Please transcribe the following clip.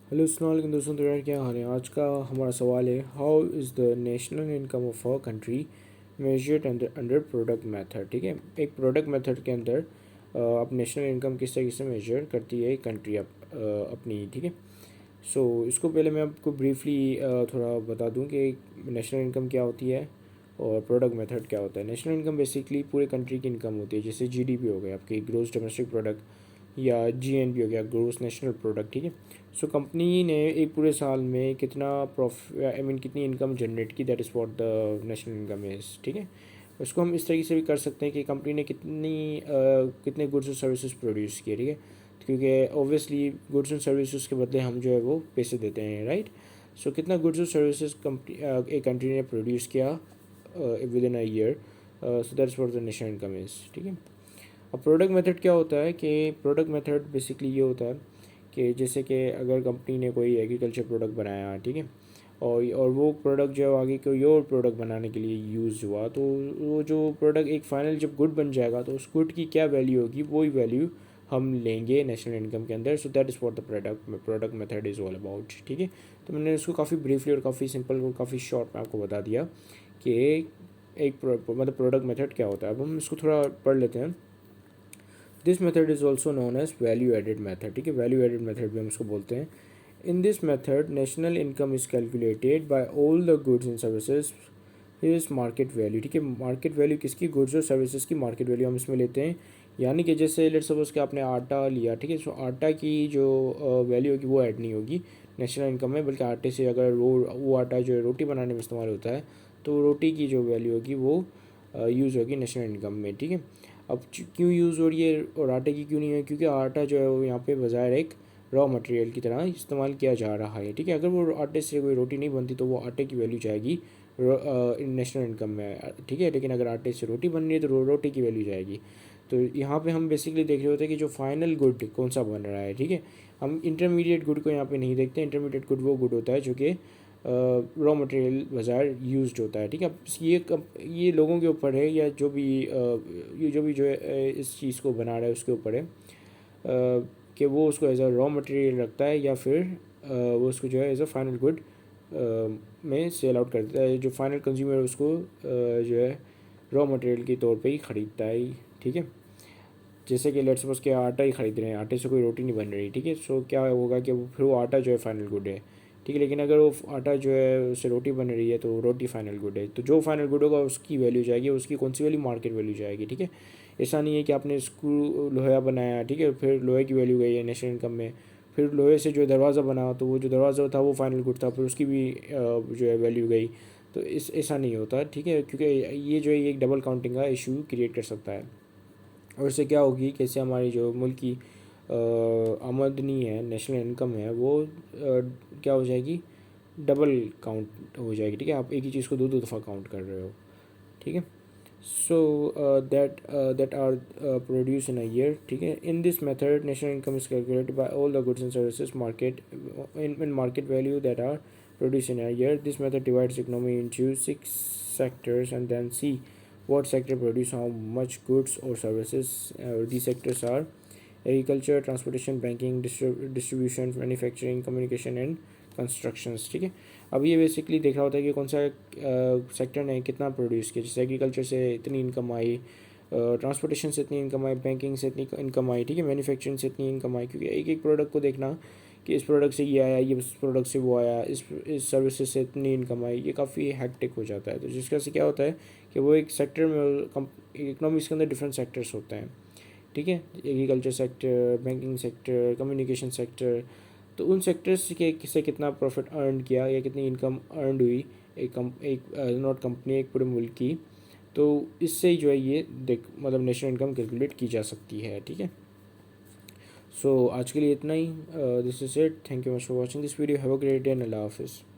Hello अस्सलाम वालेकुम दोस्तों। तो यार क्या हाल है? आज का हमारा सवाल है, how is the national income of a country measured under under product method. ठीक है, एक प्रोडक्ट मेथड के अंदर आप नेशनल इनकम किस तरीके से मेजर करती है एक कंट्री अपनी। ठीक है, सो इसको पहले मैं आपको ब्रीफली थोड़ा बता दूं कि नेशनल इनकम क्या होती है और प्रोडक्ट मेथड क्या होता है। नेशनल इनकम बेसिकली पूरे कंट्री की इनकम होती है, जैसे जीडीपी हो गया, आपकी ग्रोस डोमेस्टिक प्रोडक्ट, या जीएनपी हो गया, ग्रोस नेशनल प्रोडक्ट। ठीक है, सो कंपनी ने एक पूरे साल में कितना कितनी इनकम जनरेट की, that is what the national income is. ठीक है, उसको हम इस तरीके से भी कर सकते हैं कि कंपनी ने कितने गुड्स और सर्विसेज प्रोड्यूस किए। ठीक है, क्योंकि ऑब्वियसली गुड्स एंड सर्विसेज के बदले हम जो है वो पैसे देते हैं, राइट। सो कितना गुड्स और सर्विसेज कंपनी एक कंट्री ने प्रोड्यूस किया with in a year, so that's what the national income is. ठीक है, अब प्रोडक्ट मेथड क्या होता है कि प्रोडक्ट मेथड बेसिकली ये होता है कि जैसे कि अगर कंपनी ने कोई एग्रीकल्चर प्रोडक्ट बनाया, ठीक है, और वो प्रोडक्ट जो है आगे कोई और प्रोडक्ट बनाने के लिए यूज़ हुआ, तो वो जो प्रोडक्ट एक फाइनल जब गुड बन जाएगा तो उस गुड की क्या वैल्यू होगी, वही वैल्यू हम लेंगे नेशनल इनकम के अंदर। So that is what the product method is all about. ठीक है, तो मैंने इसको काफ़ी ब्रीफली और काफ़ी सिंपल और काफ़ी शॉर्ट में आपको बता दिया कि मतलब प्रोडक्ट मेथड क्या होता है। अब हम इसको थोड़ा पढ़ लेते हैं। This method is also known as value added method. ठीक है, वैल्यू एडेड मेथड भी हम इसको बोलते हैं। इन this method national income is calculated by all the goods and services is market value. ठीक है, मार्केट वैल्यू किसकी? गुड्स और सर्विसेज की मार्केट वैल्यू हम इसमें लेते हैं। यानी कि जैसे लेट सपोज कि आपने आटा लिया, ठीक है, सो आटा की जो वैल्यू होगी वो ऐड नहीं होगी नेशनल इनकम में, बल्कि आटे से अगर वो आटा जो है रोटी बनाने में इस्तेमाल होता है, तो रोटी की जो वैल्यू होगी वो यूज़ होगी नेशनल इनकम में। ठीक है, अब क्यों यूज़ हो रही है और आटे की क्यों नहीं है? क्योंकि आटा जो है वो यहाँ पे बाज़ार एक रॉ मटेरियल की तरह इस्तेमाल किया जा रहा है। ठीक है, अगर वो आटे से कोई रोटी नहीं बनती तो वो आटे की वैल्यू जाएगी नेशनल इनकम में। ठीक है, लेकिन अगर आटे से रोटी बन रही है तो रोटी की वैल्यू जाएगी। तो यहाँ पे हम बेसिकली देख रहे होते हैं कि जो फाइनल गुड कौन सा बन रहा है। ठीक है, हम इंटरमीडिएट गुड को यहाँ पे नहीं देखते। इंटरमीडिएट गुड वो गुड होता है जो कि रॉ मटेरियल बाज़ार यूज्ड होता है। ठीक है, अब ये लोगों के ऊपर है, या जो है इस चीज़ को बना रहा है उसके ऊपर है कि वो उसको एज अ रॉ मटेरियल रखता है या फिर वो उसको जो है एज अ फाइनल गुड में सेल आउट कर देता है। जो फाइनल कंज्यूमर उसको जो है रॉ मटेरियल के तौर पे ही ख़रीदता है। ठीक है, जैसे कि लेट्स सपोज के आटा ही खरीद रहे हैं, आटे से कोई रोटी नहीं बन रही। ठीक है, सो क्या होगा कि फिर वो आटा जो है फाइनल गुड है। ठीक है, लेकिन अगर वो आटा जो है उससे रोटी बन रही है तो रोटी फाइनल गुड है। तो जो फाइनल गुड होगा उसकी वैल्यू जाएगी, उसकी कौन सी वैल्यू? मार्केट वैल्यू जाएगी। ठीक है, ऐसा नहीं है कि आपने स्क्रू लोहा बनाया, ठीक है, फिर लोहे की वैल्यू गई है नेशनल इनकम में। फिर लोहे से जो दरवाज़ा बना तो वो जो दरवाज़ा था वो फाइनल गुड था, फिर उसकी भी जो है वैल्यू गई। तो इस ऐसा नहीं होता। ठीक है, क्योंकि ये जो है ये एक डबल काउंटिंग का इशू क्रिएट कर सकता है। और इससे क्या होगी, कैसे हमारी जो मुल्क की आमदनी है, नेशनल इनकम है, वो क्या हो जाएगी? डबल काउंट हो जाएगी। ठीक है, आप एक ही चीज़ को दो दो दफ़ा काउंट कर रहे हो। ठीक है, so that are produce in a year. ठीक है, in this method national income is calculated by all the goods and services market in market value that are produced in a year. This method divides economy into 6 sectors and then see what sector produce how much goods or services. These sectors are agriculture, transportation, banking, distribution, manufacturing, communication and constructions. ठीक है, अब ये basically देख रहा होता है कि कौन सा सेक्टर ने कितना प्रोड्यूस किया। जैसे एग्रीकल्चर से इतनी इनकम आई, ट्रांसपोर्टेशन से इतनी इनकम आई, बैंकिंग से इतनी इनकम आई, ठीक है, मैन्युफैक्चरिंग से इतनी इनकम आई। क्योंकि एक एक प्रोडक्ट को देखना कि इस प्रोडक्ट से ये आया, ये इस प्रोडक्ट से वो आया, इस सर्विसेज से इतनी इनकम आई, ये काफ़ी हैक्टिक हो जाता है। तो जिसका से क्या होता है कि वो एक सेक्टर में इकोनॉमिक्स के अंदर डिफरेंट सेक्टर्स होते हैं। ठीक है, agriculture sector, banking sector, communication sector. तो उन सेक्टर्स से कितना प्रॉफिट अर्न किया या कितनी इनकम अर्न हुई एक नॉट कंपनी, एक पूरे मुल्क की, तो इससे ही जो है ये देख मतलब नेशनल इनकम कैलकुलेट की जा सकती है। ठीक है, सो आज के लिए इतना ही। This is it, thank you much for watching this video, have a great day and अल्लाह हाफिज़।